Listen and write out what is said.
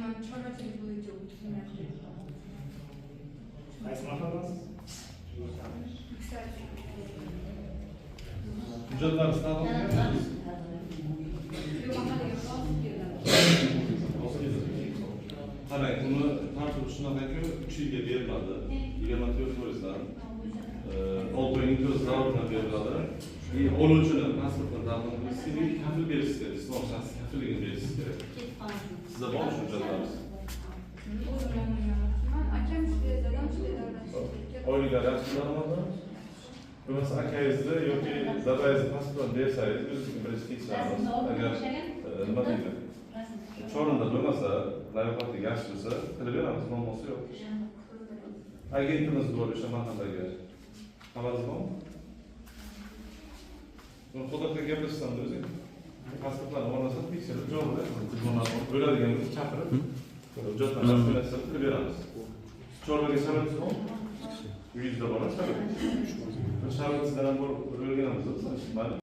man chorvachilik bo'yicha o'qituvchilarga Qaysi mahallasiz? yuksalish Hujjatlar istab yo'q mahallaga qarang, uni tartibi shunaqaki 3 yilga beriladi. 24 foizdan 6 oyning ko'zdan beriladi. Oluvchini pasportini taqdim qilish kerak, kafil berish kerak, islom shaxsi kafilligini berish kerak. Sizda bormi hujjatlaringiz? akam shunday dadam shunday davlat Oyliklar yaxshilanadi. Bo'lmasa akangizni yoki dadangizning pasportini bersangiz, o'zingizni birinchi tekshiramiz. Agar nima deydi? Chorinda bo'lmasa, layoqati yaxshi bo'lsa, qilib beramiz, muammosi yo'q. Agentimiz bor o'sha mahallaga. Xabaringiz bormi? Xudoga gaplashsam o'zing. Pasportlarni olmasa, tekshirib javob beramiz. Bo'ladigan bo'lsa chaqirib, hujjatlarni qilib beramiz. Chorvaga sharoitingiz bormi? Uyingizda bormi sharoit? Sharoitingizdan ham o'rganamiz.